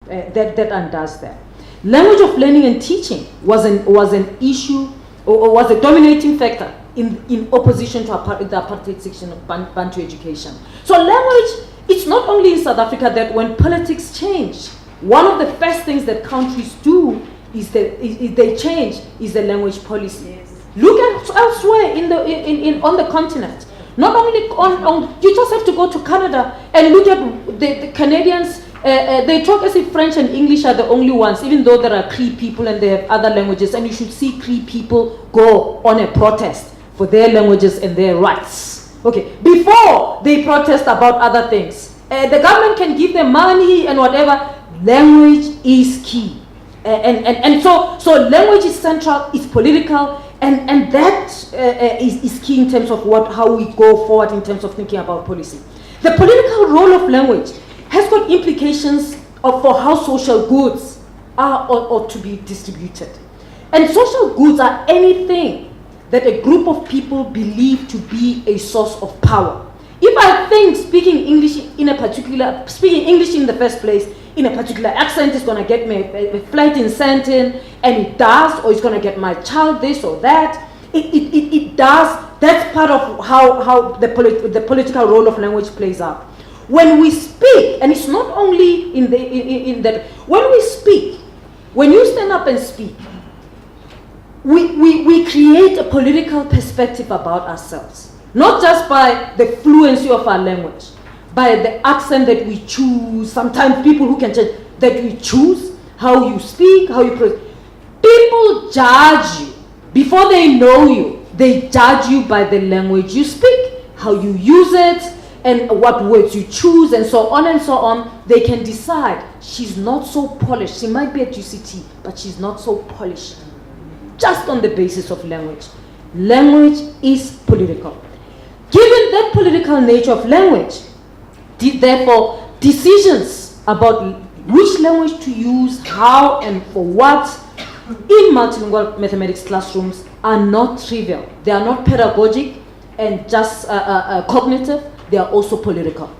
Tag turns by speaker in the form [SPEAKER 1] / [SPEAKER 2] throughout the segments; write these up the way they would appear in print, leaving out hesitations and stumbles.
[SPEAKER 1] that undoes that. Language of learning and teaching was an issue, or was a dominating factor in opposition to the apartheid section of Bantu education. So language, it's not only in South Africa that when politics change, one of the first things that countries do is they change is the language policy. Yes. Look at elsewhere on the continent. Not only you just have to go to Canada and look at the Canadians. They talk as if French and English are the only ones, even though there are Cree people and they have other languages. And you should see Cree people go on a protest for their languages and their rights. Okay, before they protest about other things, the government can give them money and whatever. Language is key, and so language is central. It's political, and that is key in terms of how we go forward in terms of thinking about policy. The political role of language has got implications for how social goods are or to be distributed. And social goods are anything that a group of people believe to be a source of power. If I think speaking English in the first place, in a particular accent is going to get me a flight incentive, and it does, or it's going to get my child this or that, it does. That's part of how the political role of language plays out. When we speak, and it's not only in that, when we speak, when you stand up and speak, we create a political perspective about ourselves. Not just by the fluency of our language, by the accent that we choose. Sometimes people who can change, that we choose, how you speak, how you pronounce. People judge you before they know you. They judge you by the language you speak, how you use it, and what words you choose, and so on and so on. They can decide, she's not so polished. She might be at UCT, but she's not so polished. Just on the basis of language. Language is political. Given that political nature of language, therefore, decisions about which language to use, how and for what, in multilingual mathematics classrooms are not trivial. They are not pedagogic and just cognitive. They are also political.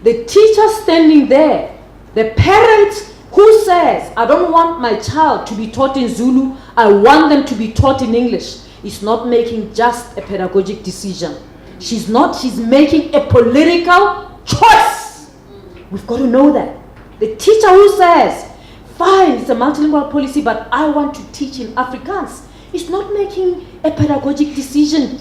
[SPEAKER 1] The teacher standing there, the parent who says, I don't want my child to be taught in Zulu, I want them to be taught in English, is not making just a pedagogic decision. She's making a political choice. We've got to know that. The teacher who says, fine, it's a multilingual policy, but I want to teach in Afrikaans, is not making a pedagogic decision,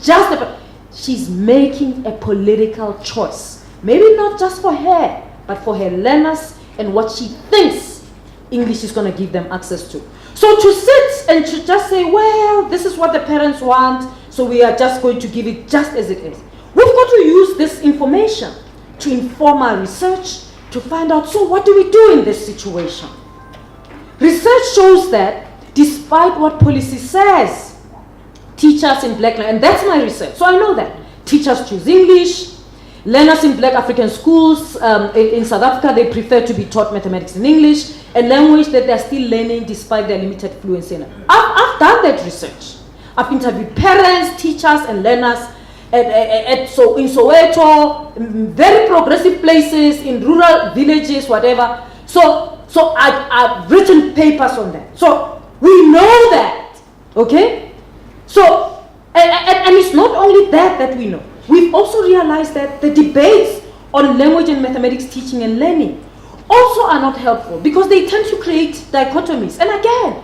[SPEAKER 1] she's making a political choice. Maybe not just for her, but for her learners and what she thinks English is going to give them access to. So to sit and to just say, well, this is what the parents want, so we are just going to give it just as it is. We've got to use this information to inform our research, to find out, so what do we do in this situation? Research shows that despite what policy says, teachers in black, and that's my research, so I know that. Teachers choose English, learners in black African schools in South Africa, they prefer to be taught mathematics in English, a language that they're still learning despite their limited fluency in it. I've done that research. I've interviewed parents, teachers, and learners in Soweto, very progressive places, in rural villages, whatever. So I've written papers on that. So we know that, okay? So, and it's not only that we know. We've also realized that the debates on language and mathematics teaching and learning also are not helpful because they tend to create dichotomies. And again,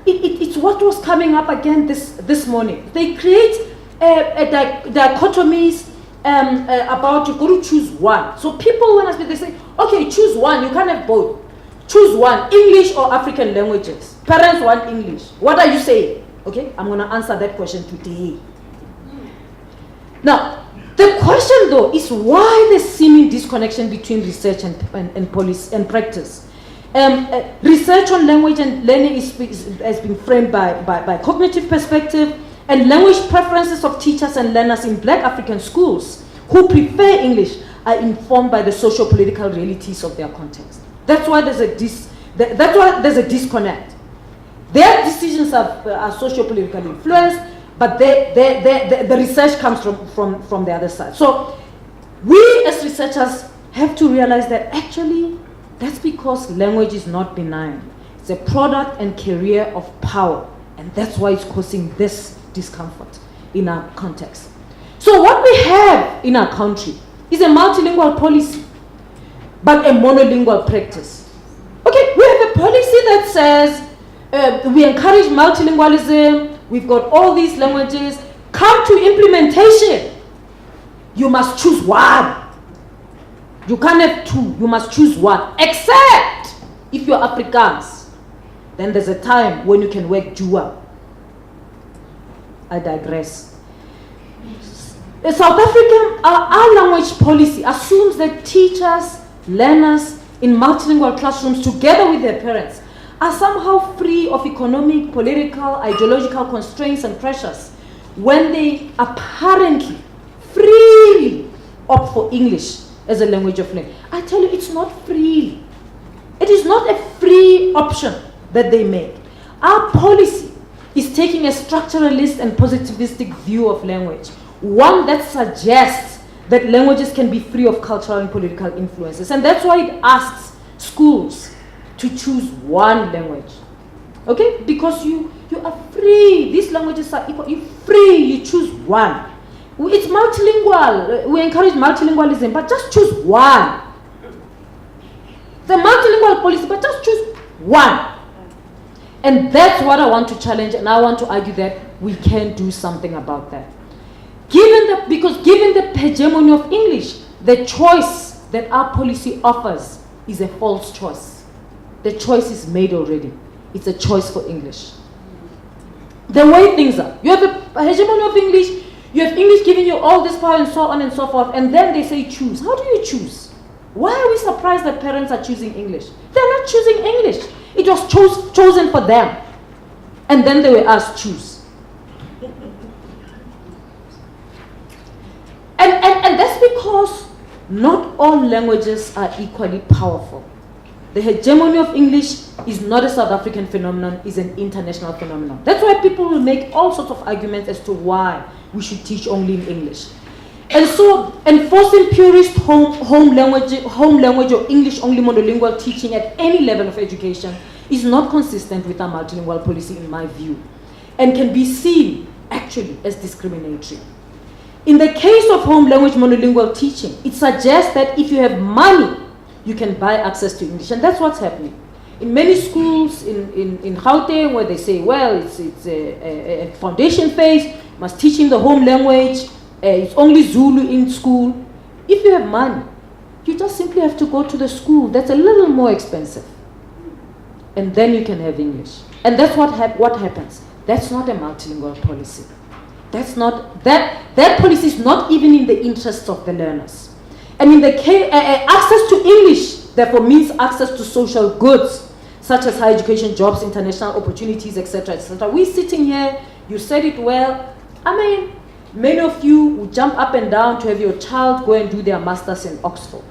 [SPEAKER 1] it's what was coming up again this morning. They create dichotomies about you got to choose one. So people, when I speak, they say, okay, choose one. You can't have both. Choose one, English or African languages. Parents want English. What are you saying? Okay, I'm going to answer that question today. Now, the question though is why the seeming disconnection between research and policy and practice. Research on language and learning has been framed by cognitive perspective, and language preferences of teachers and learners in black African schools who prefer English are informed by the socio-political realities of their context. That's why there's a disconnect. Their decisions are socio-politically influenced, but the research comes from the other side. So we as researchers have to realize that actually That's because language is not benign. It's a product and career of power, and that's why it's causing this discomfort in our context. So what we have in our country is a multilingual policy, but a monolingual practice. Okay, we have a policy that says we encourage multilingualism, we've got all these languages. Come to implementation, you must choose one. You can't have two, you must choose one. Except if you're Afrikaans, then there's a time when you can work dual. I digress. The South African, our language policy assumes that teachers, learners in multilingual classrooms together with their parents are somehow free of economic, political, ideological constraints and pressures when they apparently freely opt for English as a language of learning. I tell you, it's not free. It is not a free option that they make. Our policy is taking a structuralist and positivistic view of language, one that suggests that languages can be free of cultural and political influences. And that's why it asks schools to choose one language. Okay? Because you are free. These languages are equal. You're free. You choose one. It's multilingual. We encourage multilingualism, but just choose one. The multilingual policy, but just choose one. And that's what I want to challenge, and I want to argue that we can do something about that. Because given the hegemony of English, the choice that our policy offers is a false choice. The choice is made already. It's a choice for English. The way things are, you have a hegemony of English, you have English giving you all this power and so on and so forth, and then they say choose. How do you choose? Why are we surprised that parents are choosing English? They're not choosing English. It was chosen for them. And then they were asked choose. And that's because not all languages are equally powerful. The hegemony of English is not a South African phenomenon, it's an international phenomenon. That's why people will make all sorts of arguments as to why we should teach only in English. And so enforcing purist home language or English only monolingual teaching at any level of education is not consistent with our multilingual policy in my view, and can be seen actually as discriminatory. In the case of home language monolingual teaching, it suggests that if you have money, you can buy access to English, and that's what's happening. In many schools in Gauteng, where they say, well, it's a foundation phase, must teach in the home language, it's only Zulu in school. If you have money, you just simply have to go to the school that's a little more expensive, and then you can have English. And that's what happens. That's not a multilingual policy. That's not, that policy is not even in the interests of the learners. And in the case, access to English, therefore, means access to social goods, such as higher education, jobs, international opportunities, etc., etc. We're sitting here, you said it well. I mean, many of you would jump up and down to have your child go and do their masters in Oxford.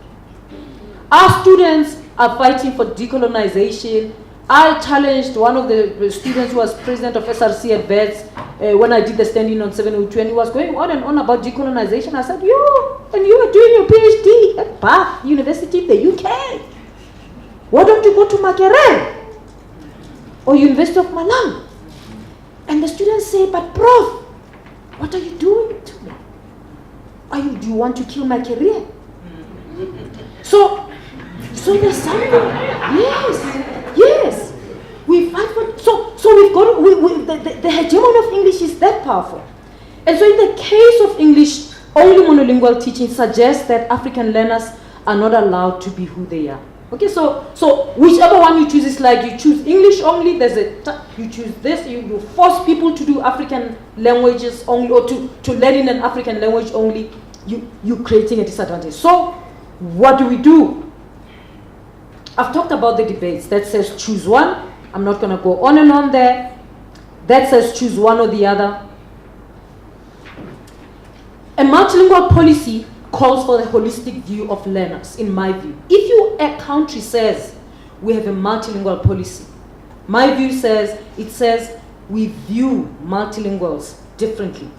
[SPEAKER 1] Our students are fighting for decolonization. I challenged one of the students who was president of SRC at VETS when I did the standing on 702, and he was going on and on about decolonization. I said, you are doing your PhD at Bath University in the UK. Why don't you go to Makerere or University of Malang? And the students say, but Prof, what are you doing to me? Do you want to kill my career? So there's something. Yes. We fight for. So we've got the hegemony of English is that powerful, and so in the case of English, only monolingual teaching suggests that African learners are not allowed to be who they are. Okay, so whichever one you choose is like you choose English only. You choose this. You force people to do African languages only, or to learn in an African language only. You're creating a disadvantage. So what do? I've talked about the debates that says choose one. I'm not going to go on and on there. That says choose one or the other. A multilingual policy calls for the holistic view of learners, in my view. If a country says we have a multilingual policy, my view says we view multilinguals differently.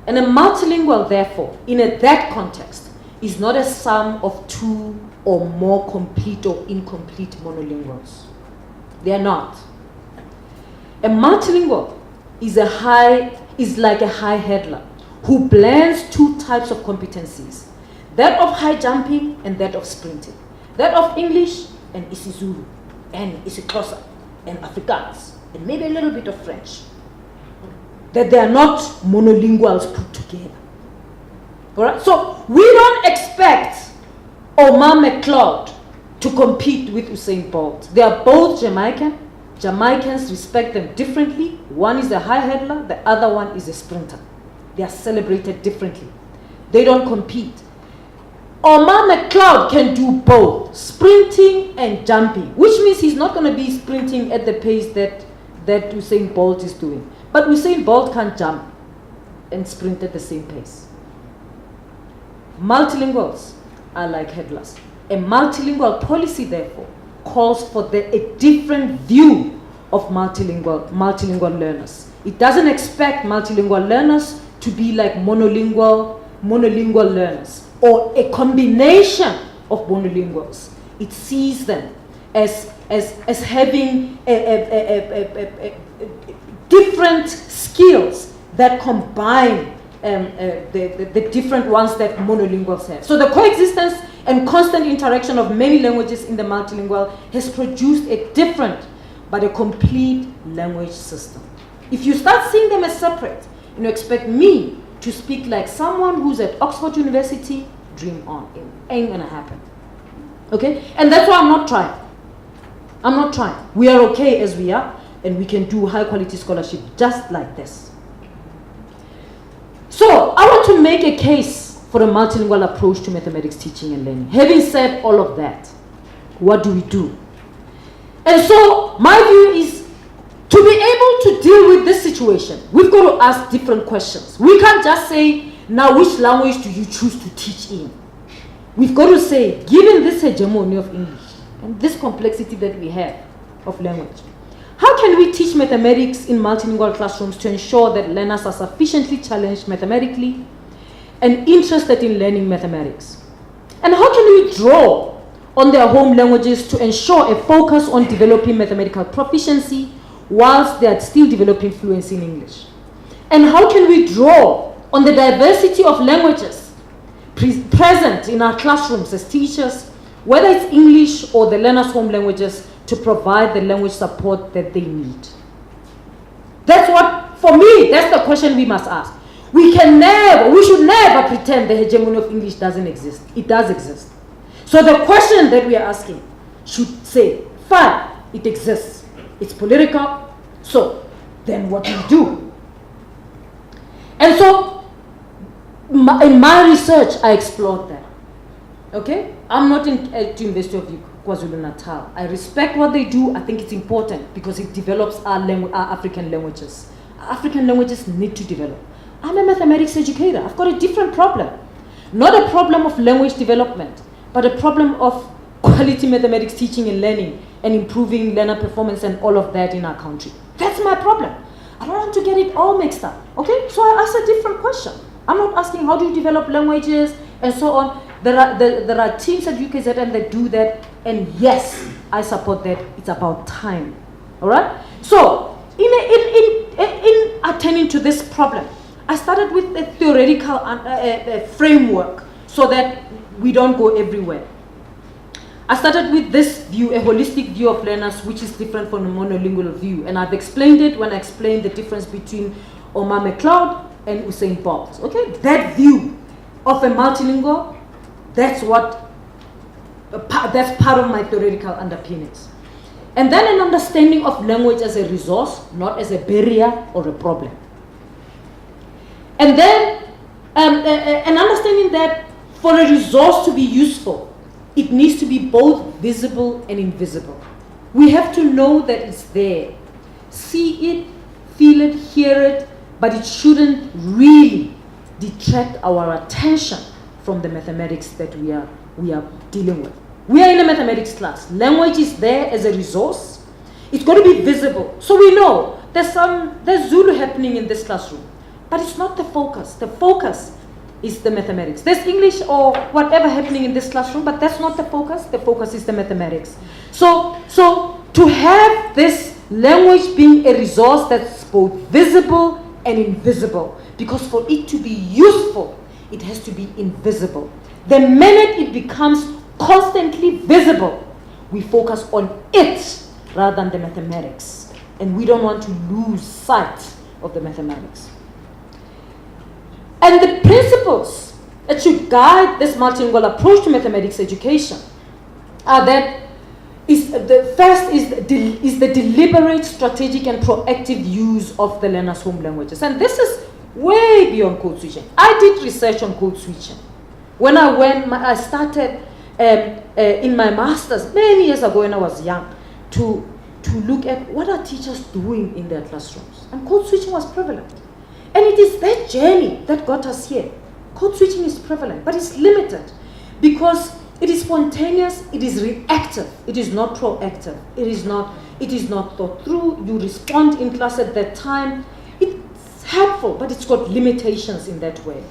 [SPEAKER 1] And a multilingual, therefore, in that context, is not a sum of two or more complete or incomplete monolinguals. They are not. A multilingual is like a high hurdler who blends two types of competencies, that of high jumping and that of sprinting, that of English and isiZulu and isiXhosa and Afrikaans and maybe a little bit of French. That they are not monolinguals put together. All right? So we don't expect Mamokgethi to compete with Usain Bolt. They are both Jamaican. Jamaicans respect them differently. One is a high hurdler, the other one is a sprinter. They are celebrated differently. They don't compete. Mamokgethi can do both, sprinting and jumping, which means he's not going to be sprinting at the pace that Usain Bolt is doing. But Usain Bolt can't jump and sprint at the same pace. Multilinguals are like hurdlers. A multilingual policy, therefore, calls for a different view of multilingual learners. It doesn't expect multilingual learners to be like monolingual learners or a combination of monolinguals. It sees them as having different skills that combine the different ones that monolinguals have. So the coexistence and constant interaction of many languages in the multilingual has produced a different but a complete language system. If you start seeing them as separate, and you expect me to speak like someone who's at Oxford University, dream on. It ain't gonna happen. Okay? And that's why I'm not trying. I'm not trying. We are okay as we are, and we can do high quality scholarship just like this. So I want to make a case for a multilingual approach to mathematics teaching and learning. Having said all of that, what do we do? And so my view is to be able to deal with this situation, we've got to ask different questions. We can't just say, now which language do you choose to teach in? We've got to say, given this hegemony of English and this complexity that we have of language, how can we teach mathematics in multilingual classrooms to ensure that learners are sufficiently challenged mathematically and interested in learning mathematics? And how can we draw on their home languages to ensure a focus on developing mathematical proficiency whilst they are still developing fluency in English? And how can we draw on the diversity of languages present in our classrooms as teachers, whether it's English or the learners' home languages, to provide the language support that they need? That's what, for me, that's the question we must ask. We should never pretend the hegemony of English doesn't exist. It does exist. So the question that we are asking should say, fine, it exists. It's political. So then what do we do? And so in my research, I explored that. Okay? I'm not at the University of KwaZulu-Natal. I respect what they do. I think it's important because it develops our African languages. Our African languages need to develop. I'm a mathematics educator. I've got a different problem. Not a problem of language development, but a problem of quality mathematics teaching and learning and improving learner performance and all of that in our country. That's my problem. I don't want to get it all mixed up. Okay? So I asked a different question. I'm not asking how do you develop languages and so on. There are teams at UKZN that do that, and yes, I support that. It's about time. All right? So in attending to this problem, I started with a theoretical framework so that we don't go everywhere. I started with this view, a holistic view of learners, which is different from a monolingual view. And I've explained it when I explained the difference between Mamokgethi and Usain Bolt. Okay, that view of a multilingual, that's part of my theoretical underpinnings. And then an understanding of language as a resource, not as a barrier or a problem. And then an understanding that for a resource to be useful, it needs to be both visible and invisible. We have to know that it's there. See it, feel it, hear it, but it shouldn't really detract our attention from the mathematics that we are dealing with. We are in a mathematics class. Language is there as a resource. It's got to be visible. So we know there's Zulu happening in this classroom, but it's not the focus. The focus is the mathematics. There's English or whatever happening in this classroom, but that's not the focus. The focus is the mathematics. So to have this language being a resource that's both visible and invisible, because for it to be useful, it has to be invisible. The minute it becomes constantly visible, we focus on it rather than the mathematics. And we don't want to lose sight of the mathematics. And the principles that should guide this multilingual approach to mathematics education are that the first is the deliberate, strategic, and proactive use of the learner's home languages. And this is way beyond code switching. I did research on code switching. When I started in my master's many years ago when I was young to look at what are teachers doing in their classrooms. And code switching was prevalent. And it is that journey that got us here. Code switching is prevalent, but it's limited because it is spontaneous, it is reactive, it is not proactive, it is not thought through. You respond in class at that time. It's helpful, but it's got limitations in that way.